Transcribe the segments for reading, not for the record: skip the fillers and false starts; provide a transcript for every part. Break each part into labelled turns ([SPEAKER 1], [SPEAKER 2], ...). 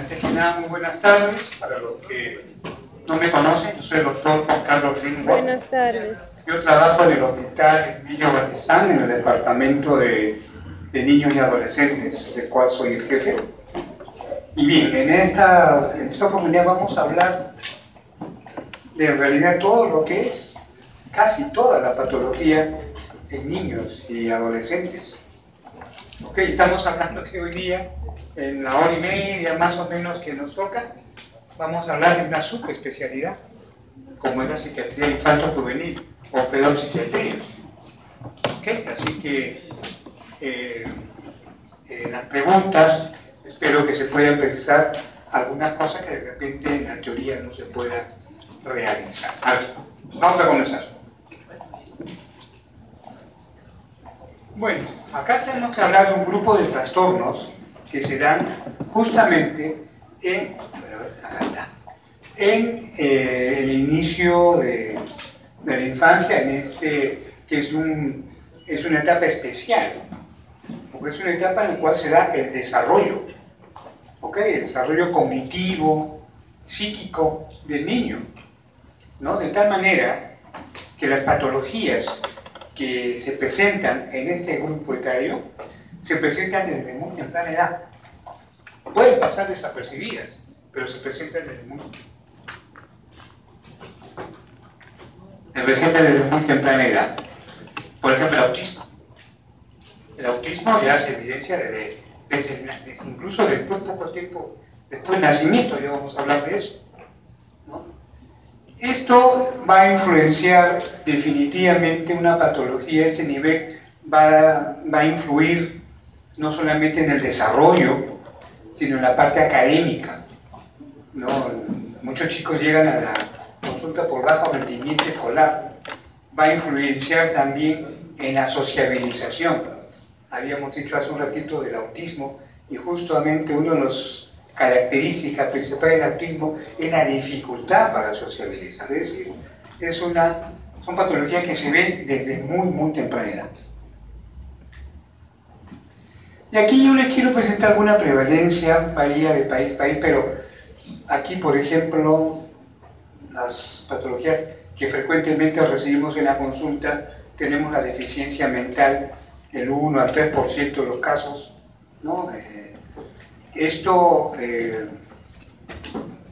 [SPEAKER 1] Antes que nada, muy buenas tardes. Para los que no me conocen, yo soy el doctor Juan Carlos Lingua.
[SPEAKER 2] Buenas tardes.
[SPEAKER 1] Yo trabajo en el Hospital Niño Batizán, en el Departamento de Niños y Adolescentes, del cual soy el jefe. Y bien, en esta oportunidad vamos a hablar de en realidad todo lo que es, casi toda la patología en niños y adolescentes. Ok, estamos hablando que hoy día, en la hora y media más o menos que nos toca, vamos a hablar de una subespecialidad, como es la psiquiatría infanto-juvenil o pedopsiquiatría. Ok, así que las preguntas, espero que se puedan precisar algunas cosas que de repente en la teoría no se pueda realizar. A ver, vamos a comenzar. Bueno, acá tenemos que hablar de un grupo de trastornos que se dan justamente en el inicio de la infancia, que es una etapa especial, porque es una etapa en la cual se da el desarrollo, el desarrollo cognitivo, psíquico del niño, ¿no? De tal manera que las patologías que se presentan en este grupo etario se presentan desde muy temprana edad. Pueden pasar desapercibidas, pero se presentan desde muy temprana edad. Por ejemplo, el autismo. El autismo ya se evidencia incluso después, poco tiempo después del nacimiento, ya vamos a hablar de eso, ¿no? Esto va a influenciar definitivamente una patología. Este nivel va a influir no solamente en el desarrollo, sino en la parte académica, ¿no? Muchos chicos llegan a la consulta por bajo rendimiento escolar. Va a influenciar también en la sociabilización. Habíamos dicho hace un ratito del autismo, y justamente una de las características principales del autismo es la dificultad para sociabilizar. Es decir, son patologías que se ven desde muy temprana edad. Y aquí yo les quiero presentar alguna prevalencia, varía de país a país, pero aquí, por ejemplo, las patologías que frecuentemente recibimos en la consulta, tenemos la deficiencia mental, el 1 al 3% de los casos, ¿no?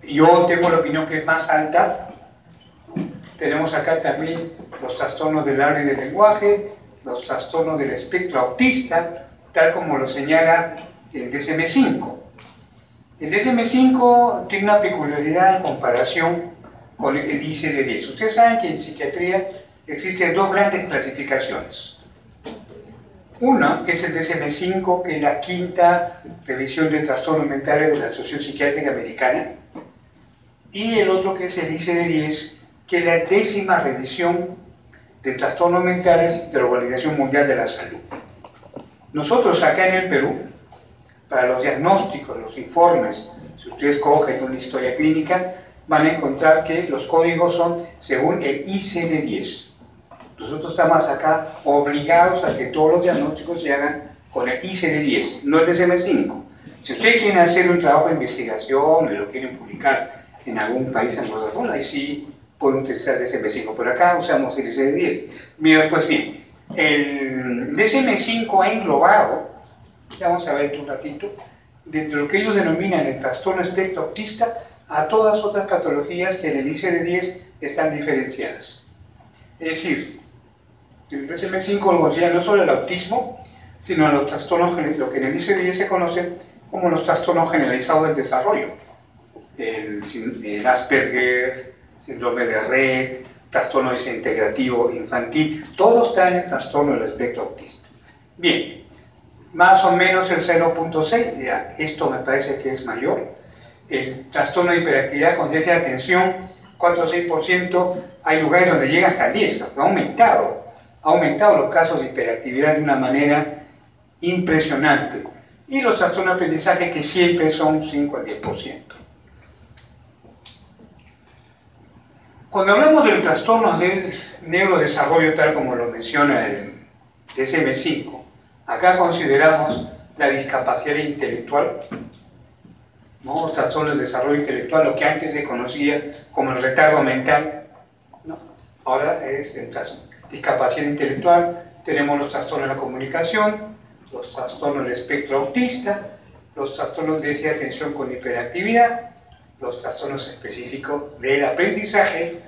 [SPEAKER 1] Yo tengo la opinión que es más alta. Tenemos acá también los trastornos del habla y del lenguaje, los trastornos del espectro autista, tal como lo señala el DSM-5. El DSM-5 tiene una peculiaridad en comparación con el ICD-10. Ustedes saben que en psiquiatría existen dos grandes clasificaciones. Una, que es el DSM-5, que es la quinta revisión de trastornos mentales de la Asociación Psiquiátrica Americana, y el otro, que es el ICD-10, que es la 10ª revisión de trastornos mentales de la Organización Mundial de la Salud. Nosotros acá en el Perú, para los diagnósticos, los informes, si ustedes cogen una historia clínica, van a encontrar que los códigos son según el ICD-10. Nosotros estamos acá obligados a que todos los diagnósticos se hagan con el ICD-10, no el DSM-5. Si ustedes quieren hacer un trabajo de investigación y lo quieren publicar en algún país anglosajón, ahí sí pueden utilizar el DSM-5. Por acá usamos el ICD-10. Bien, pues bien, el DSM-5 ha englobado, ya vamos a ver un ratito, dentro de lo que ellos denominan el trastorno espectro autista, a todas otras patologías que en el ICD-10 están diferenciadas. Es decir, el DSM-5 lo considera no solo el autismo, sino los trastornos, lo que en el ICD-10 se conocen como los trastornos generalizados del desarrollo. El Asperger, síndrome de Rett, trastorno desintegrativo infantil, todo está en el trastorno del espectro autista. Bien, más o menos el 0.6, esto me parece que es mayor. El trastorno de hiperactividad con déficit de atención, 4 o 6%, hay lugares donde llega hasta el 10%, ha aumentado los casos de hiperactividad de una manera impresionante. Y los trastornos de aprendizaje, que siempre son 5 al 10%. Cuando hablamos de los trastornos del neurodesarrollo, tal como lo menciona el DSM-5, acá consideramos la discapacidad intelectual, ¿no? Trastorno del desarrollo intelectual, lo que antes se conocía como el retardo mental, ¿no? Ahora es discapacidad intelectual. Tenemos los trastornos de la comunicación, los trastornos del espectro autista, los trastornos de déficit de atención con hiperactividad, los trastornos específicos del aprendizaje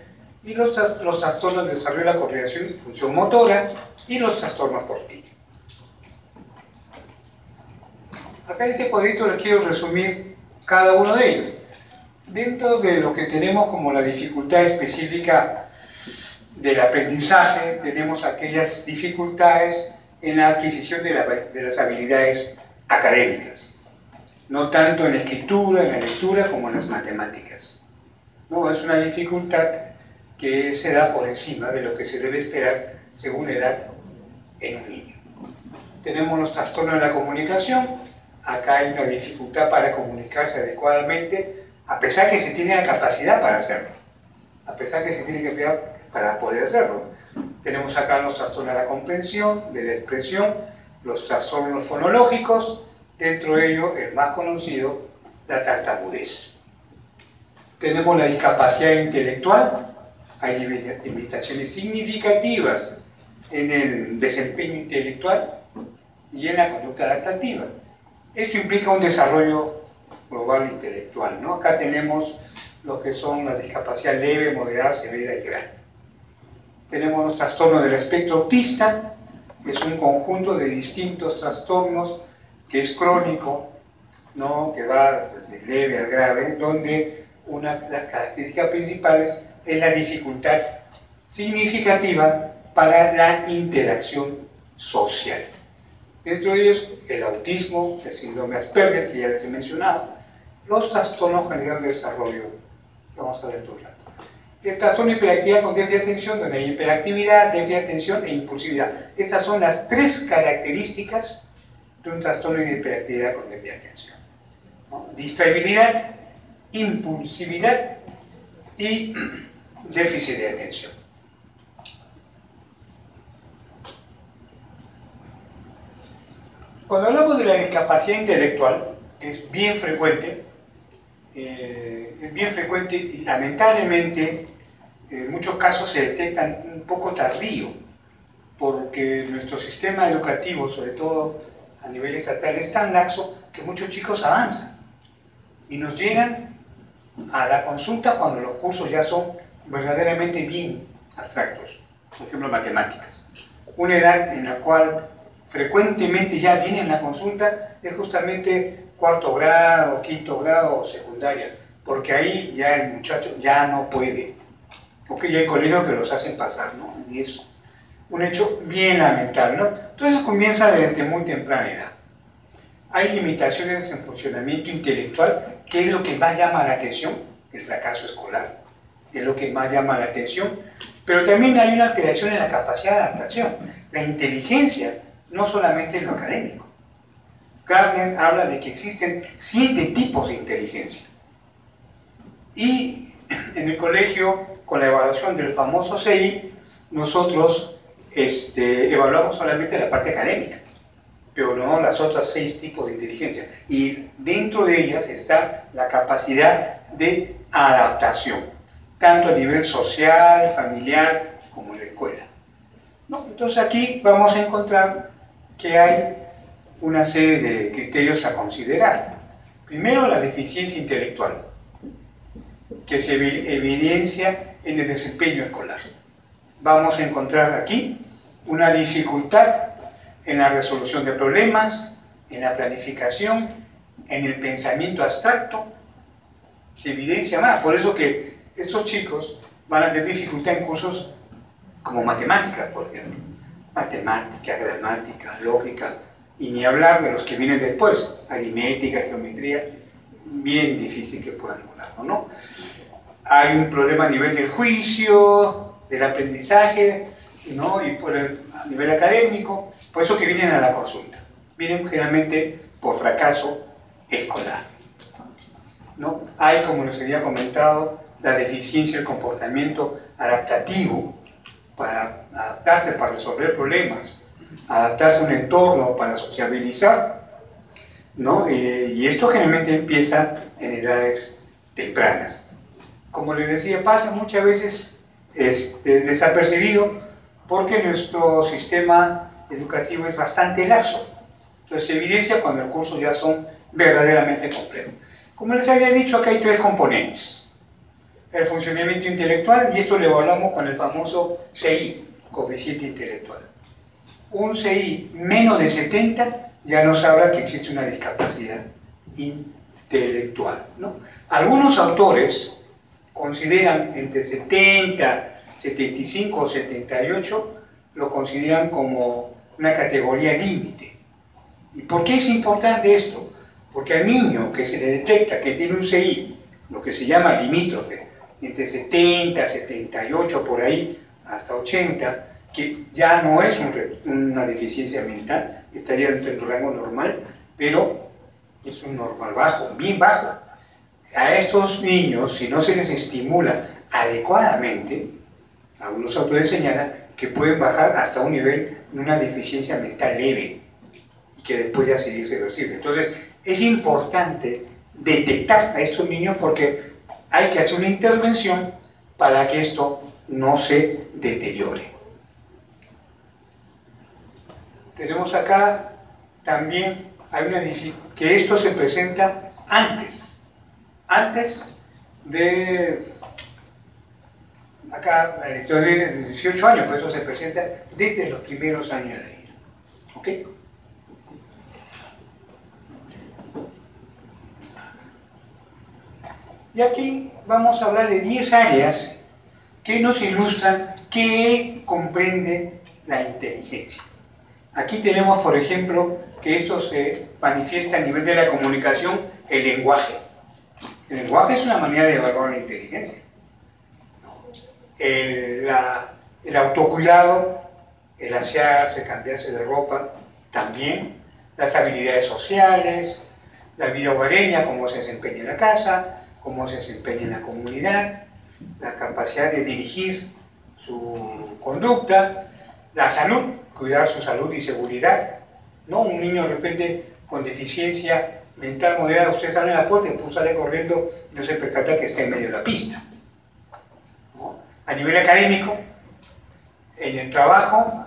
[SPEAKER 1] y los trastornos de desarrollo de la coordinación y función motora y los trastornos por TIC. Acá en este cuadrito les quiero resumir cada uno de ellos. Dentro de lo que tenemos como la dificultad específica del aprendizaje, tenemos aquellas dificultades en la adquisición de las habilidades académicas, no tanto en la escritura, en la lectura, como en las matemáticas. No, es una dificultad que se da por encima de lo que se debe esperar según la edad en un niño. Tenemos los trastornos de la comunicación. Acá hay una dificultad para comunicarse adecuadamente, a pesar que se tiene la capacidad para hacerlo, a pesar que se tiene que para poder hacerlo. Tenemos acá los trastornos de la comprensión, de la expresión, los trastornos fonológicos, dentro de ellos el más conocido, la tartamudez. Tenemos la discapacidad intelectual. Hay limitaciones significativas en el desempeño intelectual y en la conducta adaptativa. Esto implica un desarrollo global intelectual, ¿no? Acá tenemos lo que son las discapacidades leve, moderada, severa y grave. Tenemos los trastornos del espectro autista, que es un conjunto de distintos trastornos que es crónico, ¿no? Que va desde leve al grave, donde las características principales es la dificultad significativa para la interacción social. Dentro de ellos, el autismo, el síndrome Asperger, que ya les he mencionado, los trastornos generales de desarrollo, que vamos a ver todo el rato. El trastorno de hiperactividad con déficit de atención, donde hay hiperactividad, déficit de atención e impulsividad. Estas son las tres características de un trastorno de hiperactividad con déficit de atención, ¿no? Distraibilidad, impulsividad y déficit de atención. Cuando hablamos de la discapacidad intelectual, que es bien frecuente y lamentablemente en muchos casos se detectan un poco tardío, porque nuestro sistema educativo, sobre todo a nivel estatal, es tan laxo que muchos chicos avanzan y nos llegan a la consulta cuando los cursos ya son verdaderamente bien abstractos, por ejemplo matemáticas. Una edad en la cual frecuentemente ya vienen a la consulta es justamente cuarto grado, quinto grado o secundaria, porque ahí ya el muchacho ya no puede, porque ya hay colegios que los hacen pasar, ¿no? Y es un hecho bien lamentable, ¿no? Entonces comienza desde muy temprana edad. Hay limitaciones en funcionamiento intelectual, que es lo que más llama la atención, el fracaso escolar, es lo que más llama la atención, pero también hay una alteración en la capacidad de adaptación, la inteligencia, no solamente en lo académico. Gardner habla de que existen 7 tipos de inteligencia. Y en el colegio, con la evaluación del famoso CI, nosotros evaluamos solamente la parte académica, pero no las otras 6 tipos de inteligencia. Y dentro de ellas está la capacidad de adaptación, tanto a nivel social, familiar, como en la escuela, ¿no? Entonces aquí vamos a encontrar que hay una serie de criterios a considerar. Primero, la deficiencia intelectual, que se evidencia en el desempeño escolar. Vamos a encontrar aquí una dificultad en la resolución de problemas, en la planificación, en el pensamiento abstracto. Se evidencia más, por eso que estos chicos van a tener dificultad en cursos como matemáticas, por ejemplo. Matemática, gramática, lógica, y ni hablar de los que vienen después, aritmética, geometría, bien difícil que puedan lograrlo, ¿no? Hay un problema a nivel del juicio, del aprendizaje, ¿no? Y a nivel académico, por eso que vienen a la consulta. Vienen generalmente por fracaso escolar, ¿no? Hay, como les había comentado, la deficiencia del comportamiento adaptativo, para adaptarse, para resolver problemas, adaptarse a un entorno, para sociabilizar. ¿no? Y esto generalmente empieza en edades tempranas. Como les decía, pasa muchas veces desapercibido porque nuestro sistema educativo es bastante laxo. Entonces se evidencia cuando los cursos ya son verdaderamente complejos. Como les había dicho, acá hay tres componentes. El funcionamiento intelectual, y esto lo evaluamos con el famoso CI, coeficiente intelectual. Un CI menos de 70 ya nos habla que existe una discapacidad intelectual, ¿no? Algunos autores consideran entre 70, 75 o 78, lo consideran como una categoría límite. ¿Y por qué es importante esto? Porque al niño que se le detecta que tiene un CI, lo que se llama limítrofe, entre 70, 78 por ahí, hasta 80, que ya no es una deficiencia mental, estaría dentro del rango normal, pero es un normal bajo, bien bajo. A estos niños, si no se les estimula adecuadamente, algunos autores señalan que pueden bajar hasta un nivel de una deficiencia mental leve y que después ya sería irreversible. Entonces, es importante detectar a estos niños porque hay que hacer una intervención para que esto no se deteriore. Tenemos acá también, hay una dificultad, que esto se presenta antes de, acá la lectura dice de 18 años, pero eso se presenta desde los primeros años de la vida. ¿Ok? Y aquí vamos a hablar de 10 áreas que nos ilustran qué comprende la inteligencia. Aquí tenemos, por ejemplo, que esto se manifiesta a nivel de la comunicación, el lenguaje. El lenguaje es una manera de evaluar la inteligencia. El autocuidado, el asearse, cambiarse de ropa, también. Las habilidades sociales, la vida hogareña, cómo se desempeña en la casa, cómo se desempeña en la comunidad, la capacidad de dirigir su conducta, la salud, cuidar su salud y seguridad, ¿no? Un niño de repente con deficiencia mental moderada, usted sale en la puerta y pues sale corriendo y no se percata que está en medio de la pista, ¿no? A nivel académico, en el trabajo,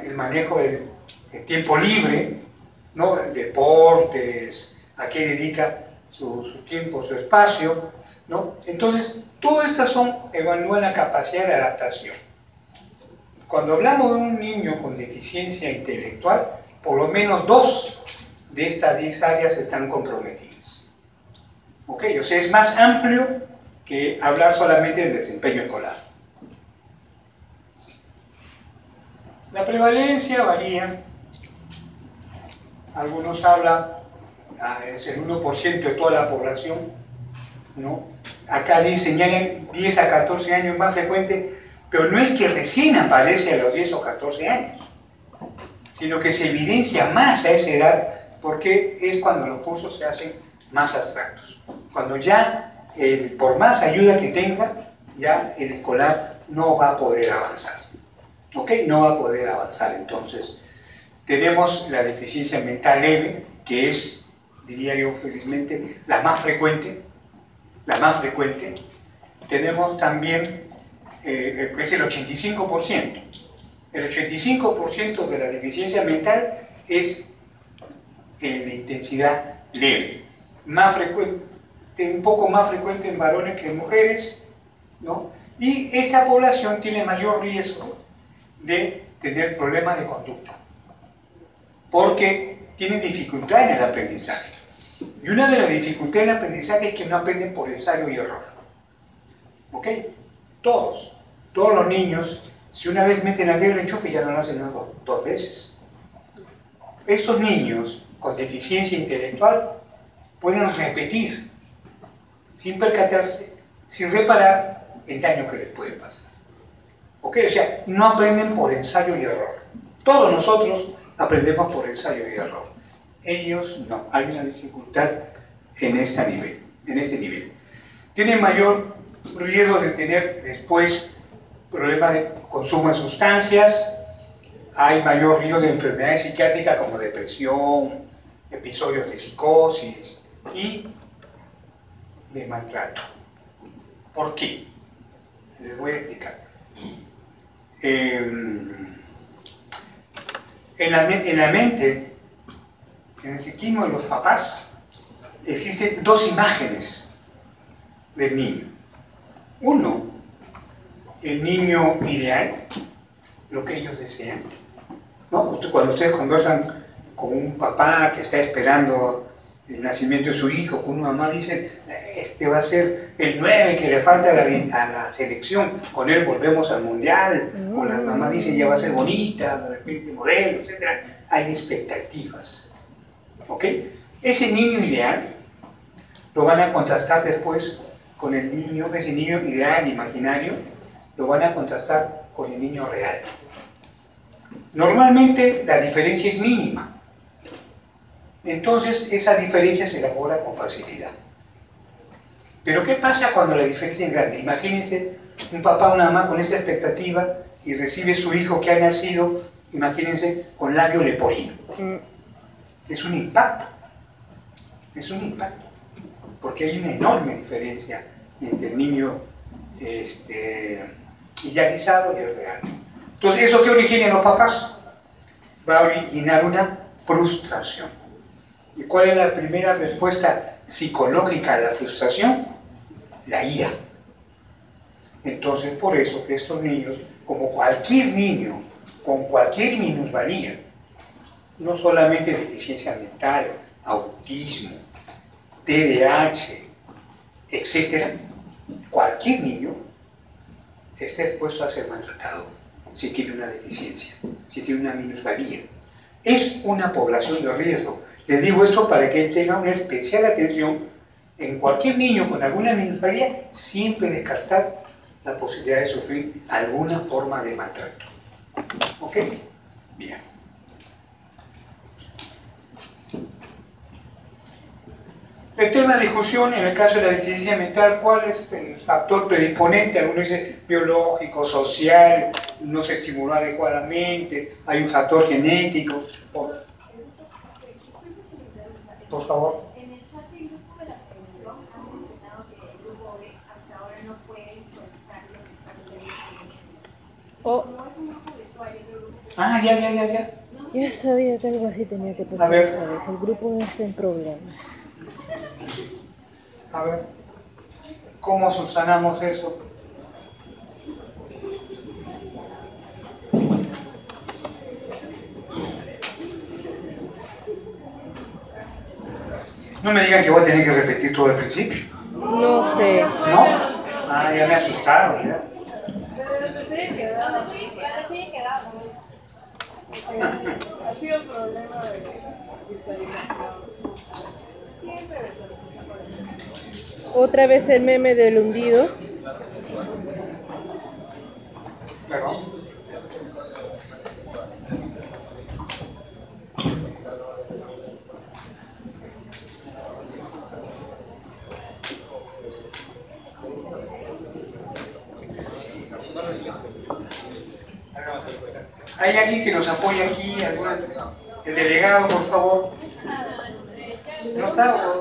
[SPEAKER 1] el manejo del tiempo libre, ¿no? Deportes, a qué dedica su tiempo, su espacio, ¿no? Entonces, todas estas evalúan la capacidad de adaptación. Cuando hablamos de un niño con deficiencia intelectual, por lo menos 2 de estas 10 áreas están comprometidas. ¿Ok? O sea, es más amplio que hablar solamente del desempeño escolar. La prevalencia varía. Algunos hablan, es el 1% de toda la población, ¿no? Acá señalan 10 a 14 años más frecuente, pero no es que recién aparece a los 10 o 14 años, sino que se evidencia más a esa edad porque es cuando los cursos se hacen más abstractos. Cuando ya, por más ayuda que tenga, ya el escolar no va a poder avanzar. ¿Ok? No va a poder avanzar. Entonces, tenemos la deficiencia mental leve, que es, diría yo felizmente, la más frecuente. La más frecuente. Tenemos también, que es el 85%. El 85% de la deficiencia mental es de intensidad leve. Más frecuente, un poco más frecuente en varones que en mujeres, ¿no? Y esta población tiene mayor riesgo de tener problemas de conducta, porque tienen dificultad en el aprendizaje. Y una de las dificultades del aprendizaje es que no aprenden por ensayo y error. ¿Ok? Todos los niños, si una vez meten al dedo en el enchufe, ya no lo hacen dos veces. Esos niños con deficiencia intelectual pueden repetir, sin percatarse, sin reparar el daño que les puede pasar. ¿Ok? O sea, no aprenden por ensayo y error. Todos nosotros aprendemos por ensayo y error. Ellos no. Hay una dificultad en este nivel. Tienen mayor riesgo de tener después problemas de consumo de sustancias, hay mayor riesgo de enfermedades psiquiátricas como depresión, episodios de psicosis y de maltrato. ¿Por qué? Les voy a explicar. En la mente, en el psiquismo de los papás, existen dos imágenes del niño. Uno, el niño ideal, lo que ellos desean, ¿no? Cuando ustedes conversan con un papá que está esperando el nacimiento de su hijo, con una mamá, dicen, este va a ser el 9 que le falta a la selección, con él volvemos al mundial, o las mamás dicen, ya va a ser bonita, de repente modelo, etc. Hay expectativas, ¿ok? Ese niño ideal lo van a contrastar después con el niño, ese niño ideal, imaginario, lo van a contrastar con el niño real. Normalmente la diferencia es mínima. Entonces esa diferencia se elabora con facilidad. Pero ¿qué pasa cuando la diferencia es grande? Imagínense un papá o una mamá con esta expectativa y recibe su hijo que ha nacido, imagínense, con labio leporino. Es un impacto. Es un impacto. Porque hay una enorme diferencia entre el niño idealizado y el real. Entonces, ¿eso qué origina en los papás? Va a originar una frustración. ¿Y cuál es la primera respuesta psicológica a la frustración? La ira. Entonces, por eso que estos niños, como cualquier niño, con cualquier minusvalía, no solamente deficiencia mental, autismo, TDAH, etc., cualquier niño está expuesto a ser maltratado si tiene una deficiencia, si tiene una minusvalía. Es una población de riesgo. Les digo esto para que tengan una especial atención en cualquier niño con alguna minusvalía, siempre descartar la posibilidad de sufrir alguna forma de maltrato. ¿Ok? Bien. El tema de discusión, en el caso de la deficiencia mental, ¿cuál es el factor predisponente? Algunos dicen biológico, social, no se estimuló adecuadamente, hay un factor genético. Por favor.
[SPEAKER 2] En el chat del grupo de la prevención han mencionado que el grupo B hasta ahora no puede visualizar lo que están ustedes escribiendo. Como es un grupo virtual y otro grupo...
[SPEAKER 1] Ya.
[SPEAKER 3] Ya sabía que algo así tenía que pasar.
[SPEAKER 1] A ver.
[SPEAKER 3] El grupo no está en problemas.
[SPEAKER 1] A ver, ¿cómo subsanamos eso? No me digan que voy a tener que repetir todo el principio.
[SPEAKER 3] No sé.
[SPEAKER 1] ¿No? Ya me asustaron, ya.
[SPEAKER 4] Ha sido un problema de visualización. Siempre
[SPEAKER 3] Otra vez el meme del hundido.
[SPEAKER 1] Perdón. ¿Hay alguien que nos apoye aquí? El delegado, por favor. ¿No está?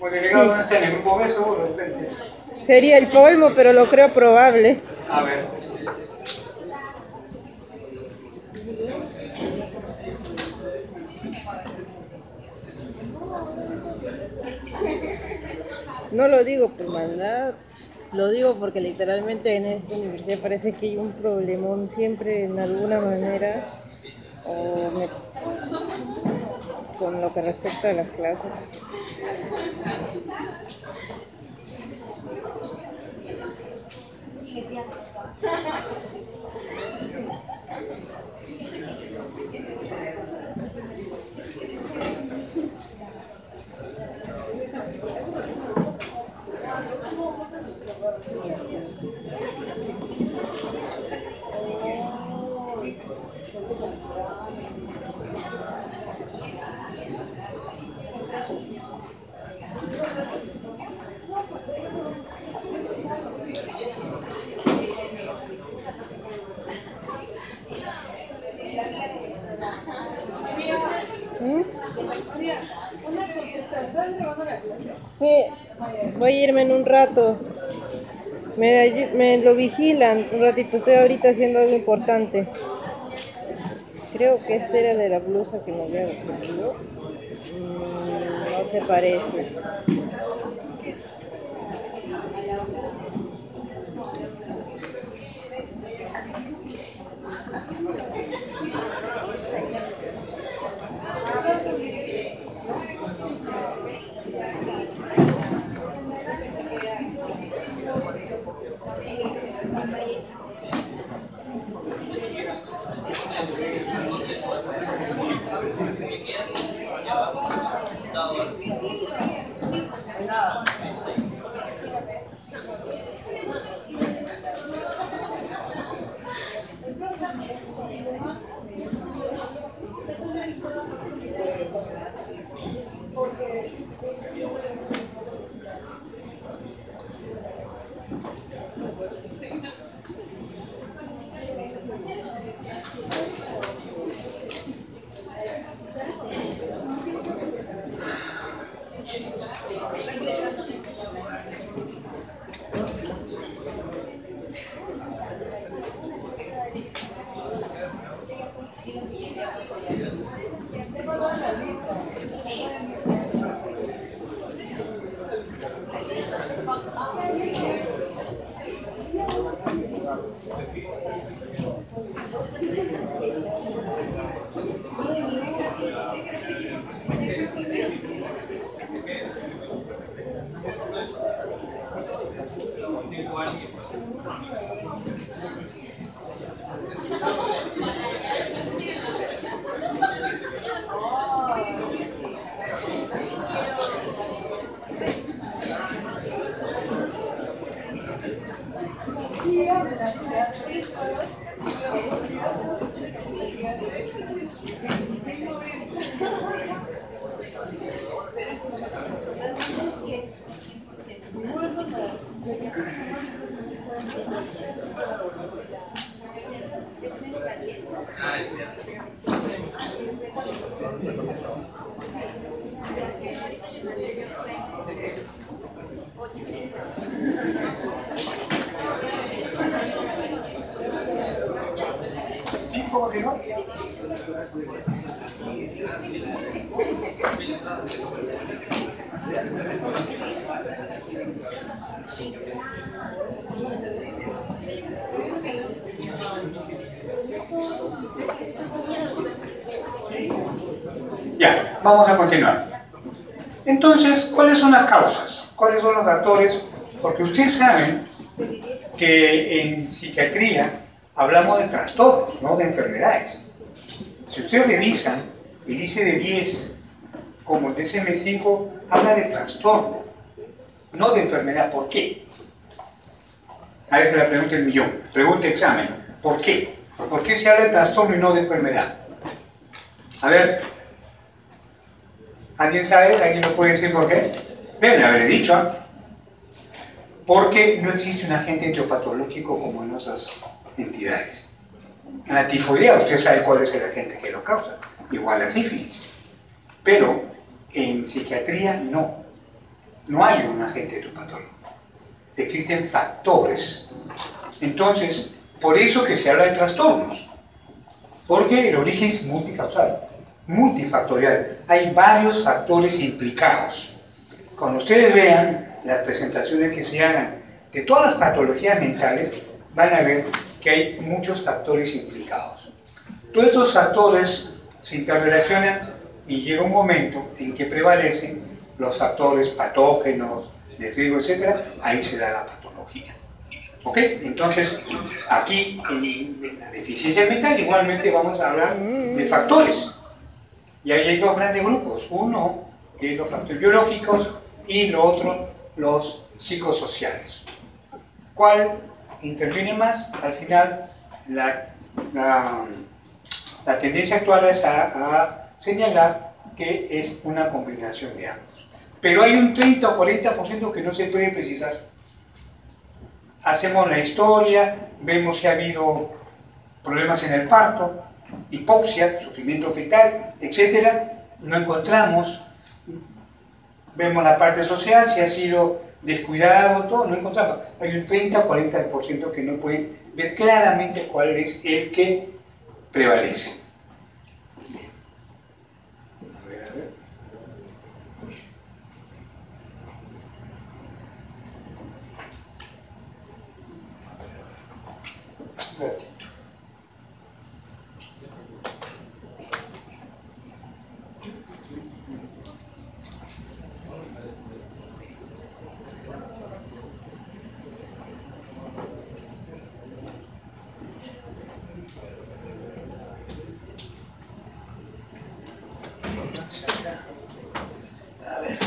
[SPEAKER 1] ¿O el delegado no está en el grupo B? Seguro, de repente.
[SPEAKER 3] Sería el colmo, pero lo creo probable.
[SPEAKER 1] A ver.
[SPEAKER 3] No lo digo por maldad, lo digo porque literalmente en esta universidad parece que hay un problemón siempre en alguna manera con lo que respecta a las clases. Voy a irme en un rato. Me lo vigilan un ratito. Estoy ahorita haciendo algo importante. Creo que este era de la blusa que me había pedido. No se parece.
[SPEAKER 1] ¿Sí? ¿Cómo que no? Ya, vamos a continuar. Entonces, ¿cuáles son las causas? ¿Cuáles son los factores? Porque ustedes saben que en psiquiatría hablamos de trastornos, no de enfermedades. Si ustedes revisan, el ICD-10, como el DSM-5, habla de trastorno, no de enfermedad. ¿Por qué? A veces la pregunta del millón. Pregunta examen. ¿Por qué? ¿Por qué se habla de trastorno y no de enfermedad? A ver, ¿alguien sabe? ¿Alguien me puede decir por qué? Deben haberle dicho, ¿eh? Porque no existe un agente etiopatológico como en otras entidades. En la tifoidea usted sabe cuál es el agente que lo causa, igual a sífilis. Pero en psiquiatría no hay un agente etiopatológico. Existen factores. Entonces, por eso que se habla de trastornos, porque el origen es multicausal, multifactorial. Hay varios factores implicados. Cuando ustedes vean las presentaciones que se hagan de todas las patologías mentales, van a ver que hay muchos factores implicados. Todos estos factores se interrelacionan y llega un momento en que prevalecen los factores patógenos, de riesgo, etc. Ahí se da la patología. ¿Ok? Entonces, aquí en la deficiencia mental igualmente vamos a hablar de factores. Y ahí hay dos grandes grupos. Uno, que es los factores biológicos, y lo otro, los psicosociales. ¿Cuál interviene más? Al final, la tendencia actual es a señalar que es una combinación de ambos. Pero hay un 30 o 40% que no se puede precisar. Hacemos la historia, vemos si ha habido problemas en el parto, hipoxia, sufrimiento fetal, etc. No encontramos Vemos la parte social, si ha sido descuidado, todo, no encontramos. Hay un 30 o 40% que no pueden ver claramente cuál es el que prevalece. A ver. Uy. Un ratito. A ver.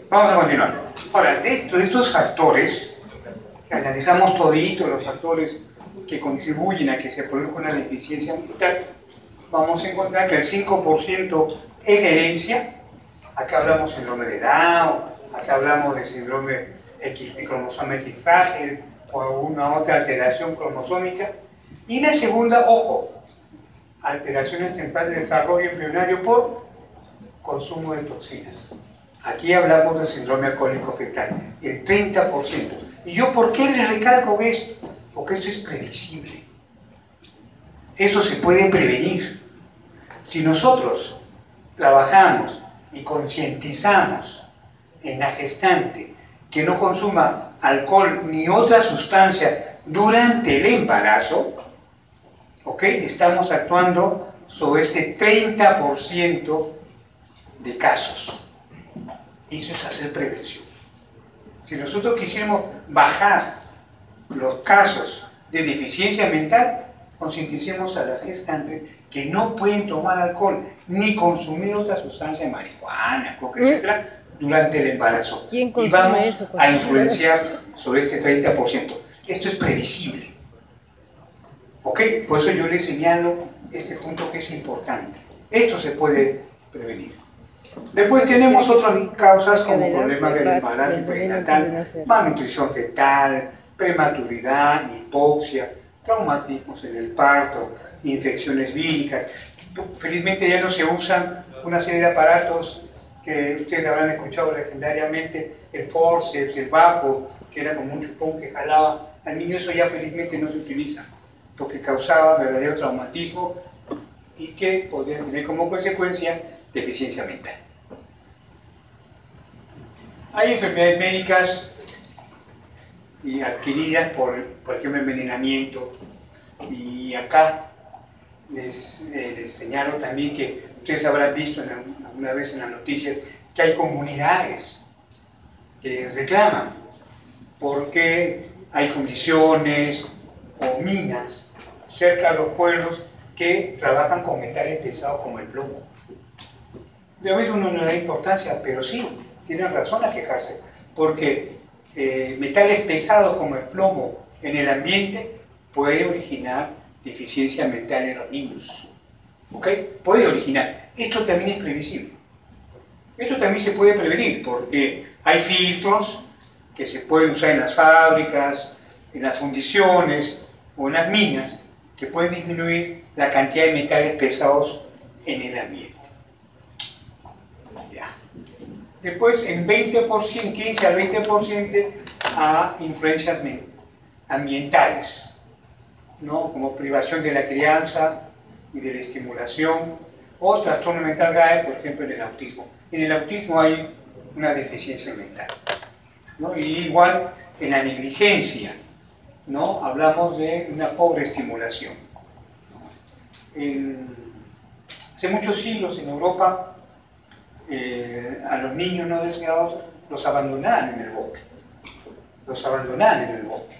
[SPEAKER 1] Vamos a continuar. Ahora, de estos factores, que analizamos todito los factores que contribuyen a que se produzca una deficiencia mental, vamos a encontrar que el 5% es herencia. Acá hablamos de síndrome de Down, acá hablamos de síndrome X, de cromosoma X frágil o alguna otra alteración cromosómica. Y la segunda, ojo, alteraciones tempranas de desarrollo embrionario por consumo de toxinas. Aquí hablamos de síndrome alcohólico fetal, el 30%. ¿Y yo por qué les recalco esto? Porque esto es previsible. Eso se puede prevenir. Si nosotros trabajamos y concientizamos en la gestante que no consuma alcohol ni otra sustancia durante el embarazo, ¿ok? Estamos actuando sobre este 30% de casos. Eso es hacer prevención. Si nosotros quisiéramos bajar los casos de deficiencia mental, concienticemos a las gestantes que no pueden tomar alcohol ni consumir otra sustancia, marihuana, coca, etc., durante el embarazo.
[SPEAKER 3] ¿Quién
[SPEAKER 1] y vamos
[SPEAKER 3] eso?
[SPEAKER 1] a influenciar sobre este 30%. Esto es previsible. ¿Ok? Por eso yo les señalo este punto que es importante. Esto se puede prevenir. Después tenemos otras causas como problemas del embarazo perinatal, malnutrición fetal, prematuridad, hipoxia, traumatismos en el parto, infecciones víricas. Felizmente ya no se usan una serie de aparatos que ustedes habrán escuchado legendariamente, el forceps, el bajo, que era como un chupón que jalaba al niño. Eso ya felizmente no se utiliza, porque causaba verdadero traumatismo y que podía tener como consecuencia deficiencia mental. Hay enfermedades médicas y adquiridas por ejemplo, envenenamiento, y acá les señalo también que ustedes habrán visto alguna vez en las noticias que hay comunidades que reclaman porque hay fundiciones o minas cerca de los pueblos que trabajan con metales pesados como el plomo. Y a veces uno no le da importancia, pero sí, tienen razón a quejarse, porque metales pesados como el plomo en el ambiente puede originar deficiencia mental en los niños. ¿Ok? Puede originar. Esto también es previsible. Esto también se puede prevenir, porque hay filtros que se pueden usar en las fábricas, en las fundiciones o en las minas, que pueden disminuir la cantidad de metales pesados en el ambiente. Ya. Después, en 20%, 15 al 20% a influencias ambientales, ¿no? Como privación de la crianza y de la estimulación, o trastorno mental grave, por ejemplo, en el autismo. En el autismo hay una deficiencia mental, ¿no? Y igual en la negligencia ¿no? Hablamos de una pobre estimulación. Hace muchos siglos en Europa, a los niños no deseados los abandonaban en el bosque. Los abandonaban en el bosque.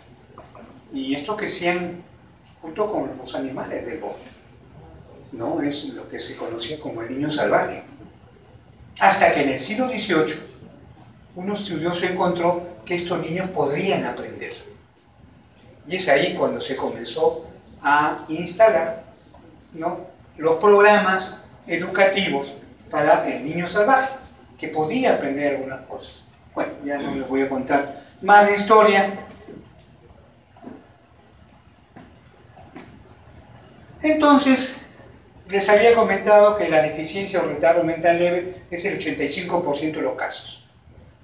[SPEAKER 1] Y estos crecían junto con los animales del bosque, ¿no? Es lo que se conocía como el niño salvaje. Hasta que en el siglo XVIII, un estudioso encontró que estos niños podrían aprender. Y es ahí cuando se comenzó a instalar, ¿no?, los programas educativos para el niño salvaje, que podía aprender algunas cosas. Bueno, ya no les voy a contar más de historia. Entonces, les había comentado que la deficiencia o retardo mental leve es el 85% de los casos.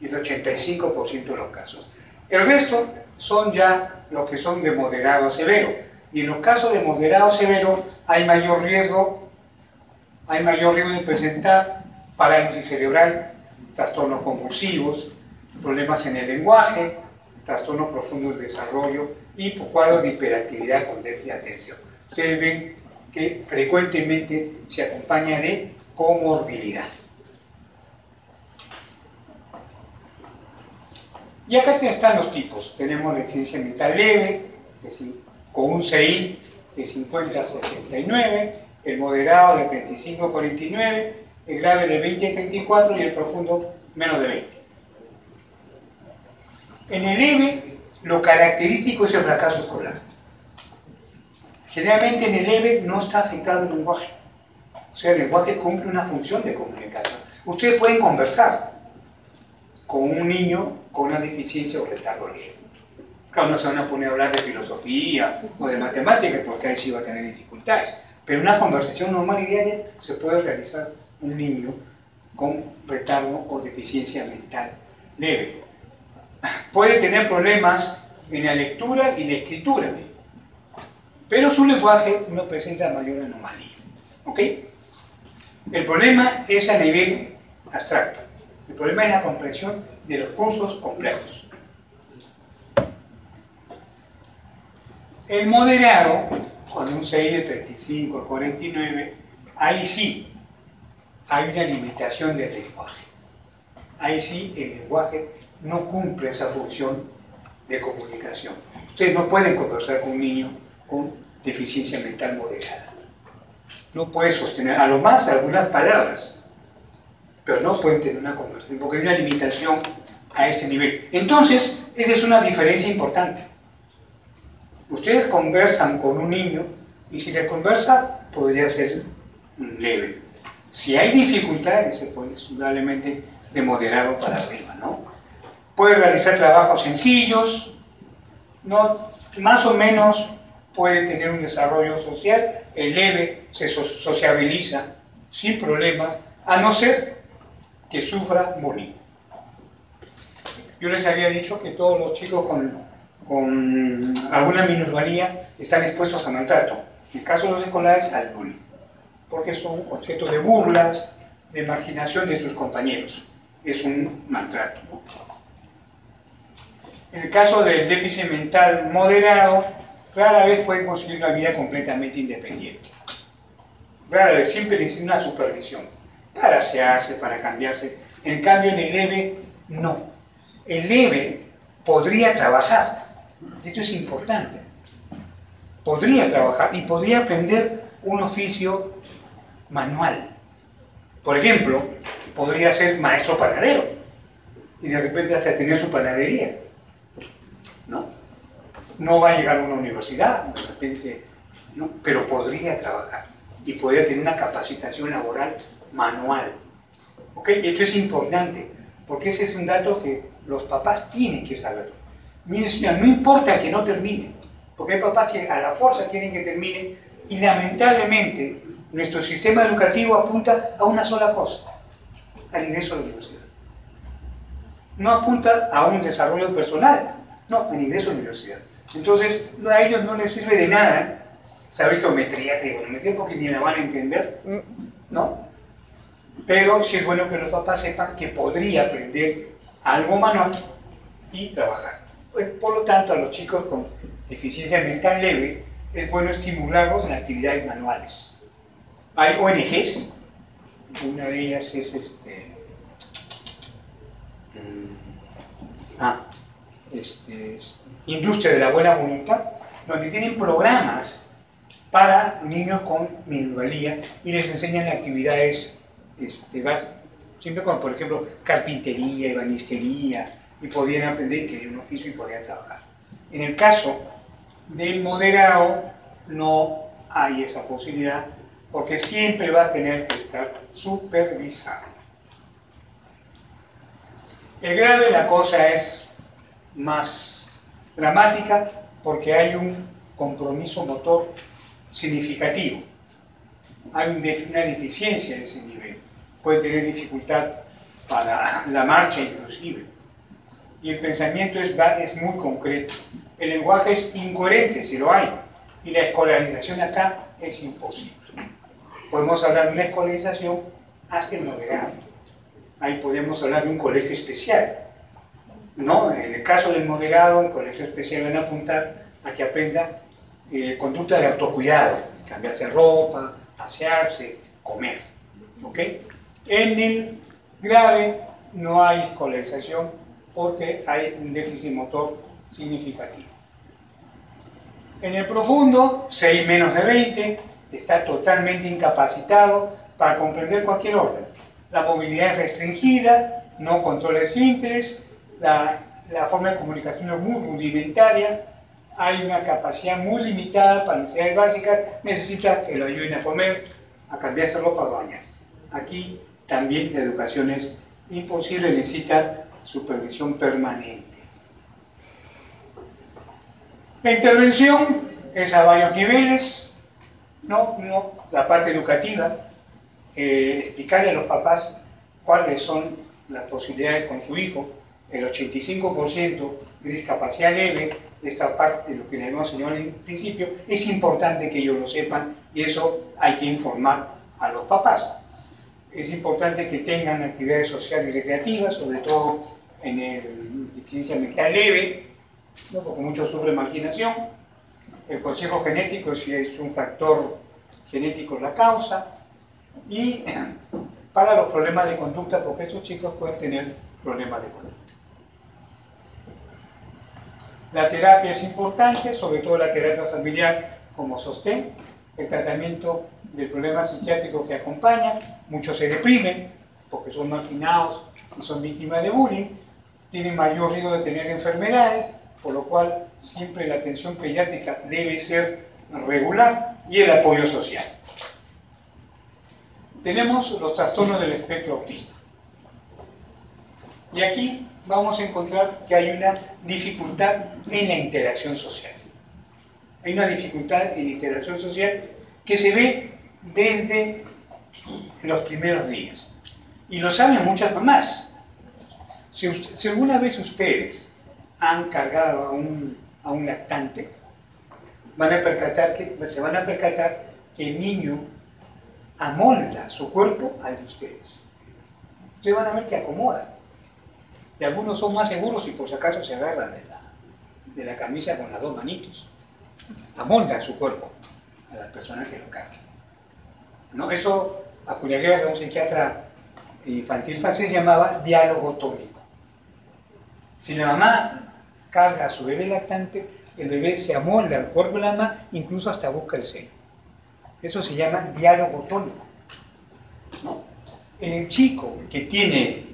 [SPEAKER 1] El 85% de los casos. El resto son ya los que son de moderado a severo. Y en los casos de moderado a severo hay mayor riesgo de presentar parálisis cerebral, trastornos convulsivos, problemas en el lenguaje, trastornos profundos del desarrollo y cuadros de hiperactividad con déficit de atención. Ustedes ven que frecuentemente se acompaña de comorbilidad. Y acá están los tipos. Tenemos la deficiencia mental leve, con un CI de 50 a 69, el moderado de 35 a 49, el grave de 20 a 34 y el profundo menos de 20. En el leve, lo característico es el fracaso escolar. Generalmente en el leve no está afectado el lenguaje. O sea, el lenguaje cumple una función de comunicación. Ustedes pueden conversar con un niño con una deficiencia o retardo leve. Claro, no se van a poner a hablar de filosofía o de matemáticas porque ahí sí va a tener dificultades. Pero una conversación normal y diaria se puede realizar un niño con retardo o deficiencia mental leve. Puede tener problemas en la lectura y la escritura, pero su lenguaje no presenta mayor anomalía. ¿Ok? El problema es a nivel abstracto. El problema es la comprensión de los cursos complejos. El moderado, con un CI de 35 a 49, ahí sí hay una limitación del lenguaje. Ahí sí el lenguaje no cumple esa función de comunicación. Ustedes no pueden conversar con un niño con deficiencia mental moderada. No puede sostener, a lo más, algunas palabras, pero no pueden tener una conversación, porque hay una limitación a este nivel. Entonces, esa es una diferencia importante. Ustedes conversan con un niño, y si les conversa, podría ser leve. Si hay dificultades, se puede probablemente de moderado para arriba, ¿no? Puede realizar trabajos sencillos, ¿no? Más o menos puede tener un desarrollo social, el leve se sociabiliza sin problemas, a no ser que sufra bullying. Yo les había dicho que todos los chicos con alguna minusvalía están expuestos a maltrato. En el caso de los escolares, al bullying, porque son objeto de burlas, de marginación de sus compañeros. Es un maltrato, ¿no? En el caso del déficit mental moderado, rara vez pueden conseguir una vida completamente independiente. Rara vez, siempre necesitan una supervisión para asearse, para cambiarse. En cambio, en el leve, no. El leve podría trabajar. Esto es importante. Podría trabajar y podría aprender un oficio manual. Por ejemplo, podría ser maestro panadero y de repente hasta tener su panadería, ¿no? No va a llegar a una universidad, de repente, ¿no? Pero podría trabajar y podría tener una capacitación laboral manual. ¿Ok? Esto es importante, porque ese es un dato que los papás tienen que saber. Mire, señora, no importa que no termine, porque hay papás que a la fuerza quieren que termine y lamentablemente nuestro sistema educativo apunta a una sola cosa, al ingreso a la universidad. No apunta a un desarrollo personal, no, al ingreso a la universidad. Entonces, a ellos no les sirve de nada saber geometría, trigonometría, porque ni la van a entender, ¿no? Pero sí es bueno que los papás sepan que podría aprender algo manual y trabajar. Pues, por lo tanto, a los chicos con deficiencia mental leve, es bueno estimularlos en actividades manuales. Hay ONGs, una de ellas es Industria de la Buena Voluntad, donde tienen programas para niños con minusvalía y les enseñan actividades siempre como por ejemplo carpintería, ebanistería, y podían aprender que era un oficio y podían trabajar. En el caso del moderado no hay esa posibilidad porque siempre va a tener que estar supervisado. El grave, la cosa es más dramática porque hay un compromiso motor significativo. Hay una deficiencia en ese nivel. Puede tener dificultad para la marcha inclusive. Y el pensamiento es muy concreto. El lenguaje es incoherente si lo hay. Y la escolarización acá es imposible. Podemos hablar de una escolarización hasta el moderado. Ahí podemos hablar de un colegio especial. ¿No? En el caso del moderado, el colegio especial van a apuntar a que aprenda conducta de autocuidado, cambiarse ropa, asearse, comer. ¿Ok? En el grave no hay escolarización porque hay un déficit motor significativo. En el profundo, 6 menos de 20, está totalmente incapacitado para comprender cualquier orden. La movilidad es restringida, no controla esfínteres, la forma de comunicación es muy rudimentaria, hay una capacidad muy limitada para necesidades básicas, necesita que lo ayuden a comer, a cambiarse ropa, a bañarse. Aquí también la educación es imposible, necesita supervisión permanente. La intervención es a varios niveles, la parte educativa, explicarle a los papás cuáles son las posibilidades con su hijo. El 85% de discapacidad leve, esta parte de lo que le hemos enseñado al principio, es importante que ellos lo sepan y eso hay que informar a los papás. Es importante que tengan actividades sociales y recreativas, sobre todo en deficiencia mental leve, ¿no? Porque muchos sufren marginación. El consejo genético, si es un factor genético la causa, y para los problemas de conducta, porque estos chicos pueden tener problemas de conducta. La terapia es importante, sobre todo la terapia familiar como sostén, el tratamiento del problema psiquiátrico que acompaña. Muchos se deprimen porque son marginados y son víctimas de bullying, tienen mayor riesgo de tener enfermedades, por lo cual siempre la atención pediátrica debe ser regular, y el apoyo social. Tenemos los trastornos del espectro autista. Y aquí vamos a encontrar que hay una dificultad en la interacción social. Hay una dificultad en la interacción social que se ve desde los primeros días. Y lo saben muchas mamás. Si alguna vez ustedes han cargado a un lactante, se van a percatar que el niño amolda su cuerpo al de ustedes. Ustedes van a ver que acomoda. Y algunos son más seguros y por si acaso se agarran de la camisa con las dos manitos. Amoldan su cuerpo a la persona que lo carga. ¿No? Eso a Julia Guerra, un psiquiatra infantil francés, llamaba diálogo tónico. Si la mamá carga a su bebé lactante, el bebé se amolda al cuerpo de la mamá, incluso hasta busca el seno. Eso se llama diálogo tónico, ¿no? En el chico que tiene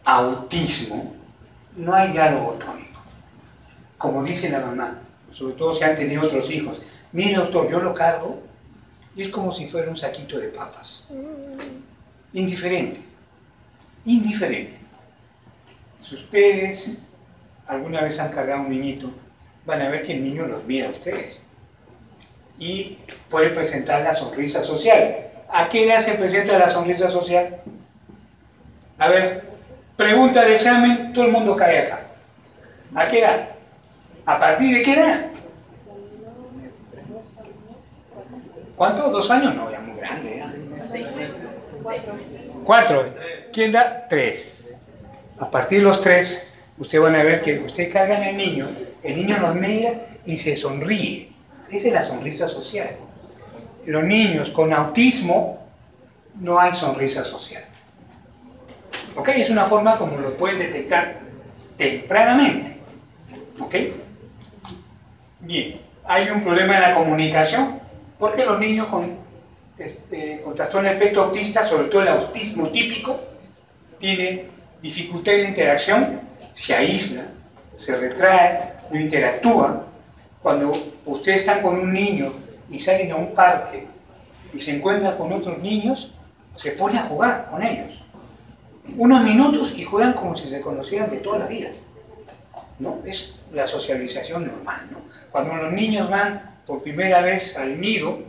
[SPEAKER 1] autismo, no hay diálogo tónico. Como dice la mamá, sobre todo si han tenido otros hijos, mire doctor, yo lo cargo y es como si fuera un saquito de papas. Indiferente, indiferente. Si ustedes alguna vez han cargado a un niñito, van a ver que el niño los mira a ustedes y puede presentar la sonrisa social. ¿A qué edad se presenta la sonrisa social? A ver, pregunta de examen, todo el mundo cae acá. ¿A qué edad? ¿A partir de qué edad? ¿Cuánto? 2 años? No, ya muy grande. ¿Ya? 4. ¿Quién da? 3. A partir de los 3, ustedes van a ver que usted carga al niño, el niño los mira y se sonríe. Esa es la sonrisa social. Los niños con autismo no hay sonrisa social. ¿Ok? Es una forma como lo pueden detectar tempranamente. ¿Ok? Bien, hay un problema en la comunicación porque los niños con trastorno de espectro autista, sobre todo el autismo típico, tienen dificultad en la interacción, se aísla, se retrae, no interactúa. Cuando ustedes están con un niño y salen a un parque y se encuentran con otros niños, se pone a jugar con ellos. Unos minutos y juegan como si se conocieran de toda la vida, ¿no? Es la socialización normal, ¿no? Cuando los niños van por primera vez al nido,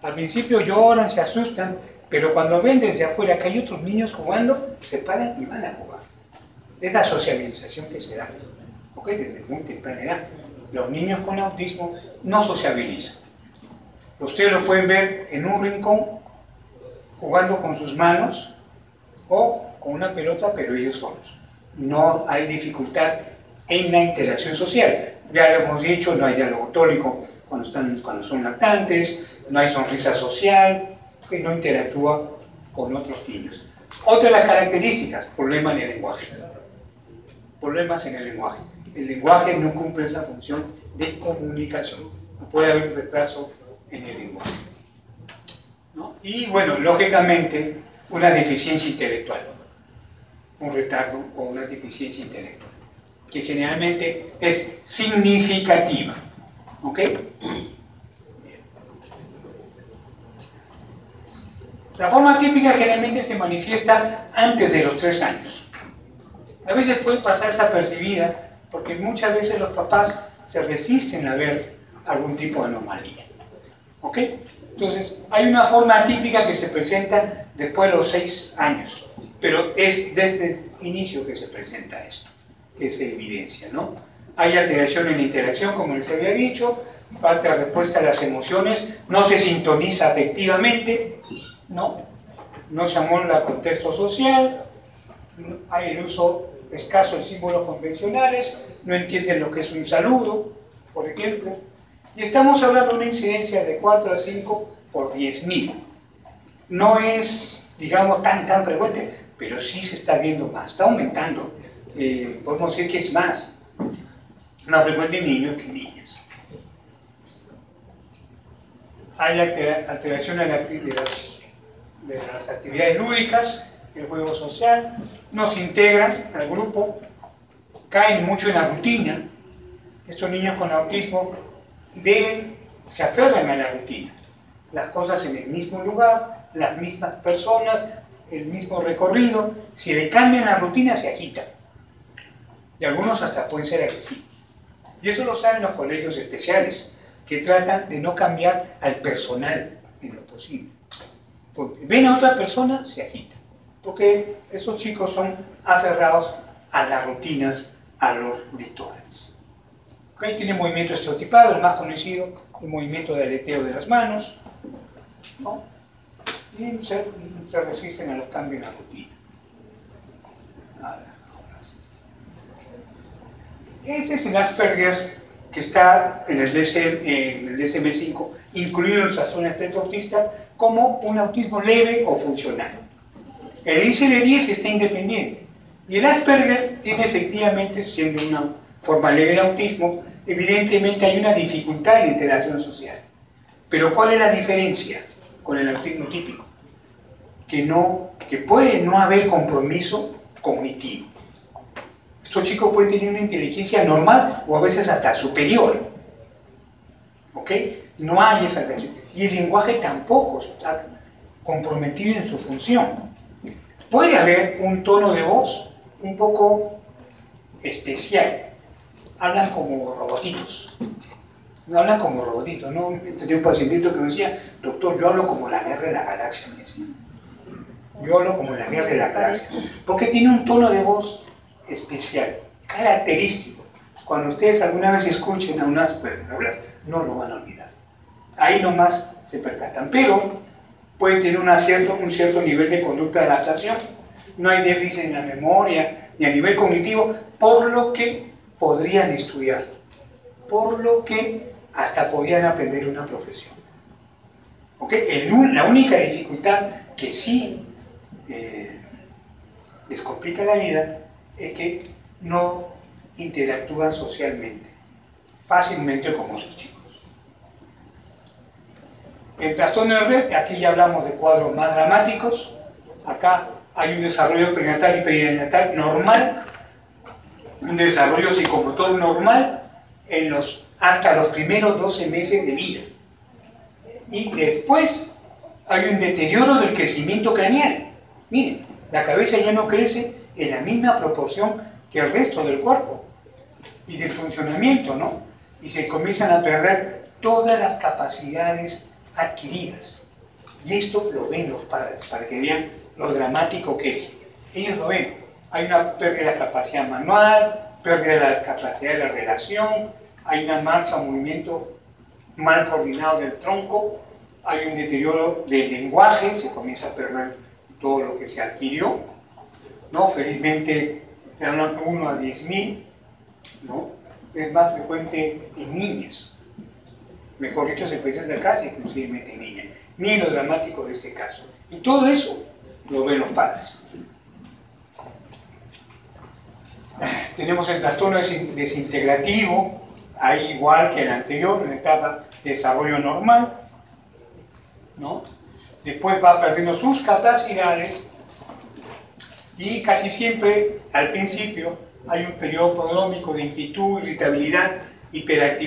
[SPEAKER 1] al principio lloran, se asustan, pero cuando ven desde afuera que hay otros niños jugando, se paran y van a jugar. Es la sociabilización que se da, ¿ok? Desde muy temprana edad. Los niños con autismo no sociabilizan. Ustedes lo pueden ver en un rincón jugando con sus manos o con una pelota, pero ellos solos. No hay dificultad en la interacción social. Ya lo hemos dicho, no hay diálogo tólico cuando son lactantes, no hay sonrisa social, y no interactúa con otros niños. Otra de las características, problemas en el lenguaje. Problemas en el lenguaje. El lenguaje no cumple esa función de comunicación. No puede haber un retraso en el lenguaje, ¿no? Y bueno, lógicamente, una deficiencia intelectual. Un retardo o una deficiencia intelectual, que generalmente es significativa. ¿Ok? La forma típica generalmente se manifiesta antes de los 3 años. A veces puede pasar desapercibida porque muchas veces los papás se resisten a ver algún tipo de anomalía. ¿Ok? Entonces, hay una forma típica que se presenta después de los 6 años, pero es desde el inicio que se presenta esto, que se evidencia, ¿no? Hay alteración en la interacción, como les había dicho, falta de respuesta a las emociones, no se sintoniza afectivamente, ¿no? No se amolda al contexto social, hay el uso escaso de símbolos convencionales, no entienden lo que es un saludo, por ejemplo, y estamos hablando de una incidencia de 4 a 5 por 10.000. No es, digamos, tan frecuente, pero sí se está viendo más, está aumentando. Podemos decir que es más frecuente en niños que en niñas. Hay alteración de las actividades lúdicas, el juego social, no se integran al grupo, caen mucho en la rutina. Estos niños con autismo se aferran a la rutina. Las cosas en el mismo lugar, las mismas personas, el mismo recorrido. Si le cambian la rutina, se agitan. Y algunos hasta pueden ser agresivos. Y eso lo saben los colegios especiales, que tratan de no cambiar al personal en lo posible. Porque ven a otra persona, se agitan. Porque esos chicos son aferrados a las rutinas, a los rituales. ¿Okay? Tiene movimiento estereotipado, el más conocido, el movimiento de aleteo de las manos, ¿no? Y se resisten a los cambios en la rutina. Ahora sí. Este es el Asperger que está en el DSM-5, incluido el trastorno de espectro autista, como un autismo leve o funcional. El ICD-10 está independiente. Y el Asperger tiene efectivamente, siendo una forma leve de autismo, evidentemente hay una dificultad en la interacción social. Pero ¿cuál es la diferencia con el autismo típico? Que puede no haber compromiso cognitivo. Estos chicos pueden tener una inteligencia normal o a veces hasta superior. ¿Ok? No hay esa relación. Y el lenguaje tampoco está comprometido en su función. Puede haber un tono de voz un poco especial. Hablan como robotitos. No hablan como robotitos, ¿no? Tenía un pacientito que me decía, doctor, yo hablo como la guerra de la galaxia. Me decía. Yo hablo como la guerra de la galaxia. Porque tiene un tono de voz especial, característico. Cuando ustedes alguna vez escuchen a un Asperger hablar, no lo van a olvidar. Ahí nomás se percatan. Pero pueden tener un cierto nivel de conducta de adaptación. No hay déficit en la memoria ni a nivel cognitivo, por lo que podrían estudiar por lo que hasta podían aprender una profesión. ¿Ok? La única dificultad que sí les complica la vida es que no interactúan socialmente, fácilmente con otros chicos. El trastorno de red, aquí ya hablamos de cuadros más dramáticos. Acá hay un desarrollo prenatal y perinatal normal, un desarrollo psicomotor normal hasta los primeros 12 meses de vida. Y después hay un deterioro del crecimiento craneal. Miren, la cabeza ya no crece en la misma proporción que el resto del cuerpo y del funcionamiento, ¿no? Y se comienzan a perder todas las capacidades adquiridas. Y esto lo ven los padres, para que vean lo dramático que es. Ellos lo ven. Hay una pérdida de la capacidad manual, pérdida de la capacidad de la relación, hay una marcha o movimiento mal coordinado del tronco, hay un deterioro del lenguaje, se comienza a perder todo lo que se adquirió, ¿no? Felizmente, de 1 a 10.000, ¿no? Es más frecuente en niñas. Mejor dicho, se presenta casi exclusivamente en niñas. Miren lo dramático de este caso. Y todo eso lo ven los padres. Tenemos el trastorno desintegrativo, ahí igual que el anterior, en la etapa de desarrollo normal, ¿no? Después va perdiendo sus capacidades y casi siempre, al principio, hay un periodo prodrómico de inquietud, irritabilidad, hiperactividad.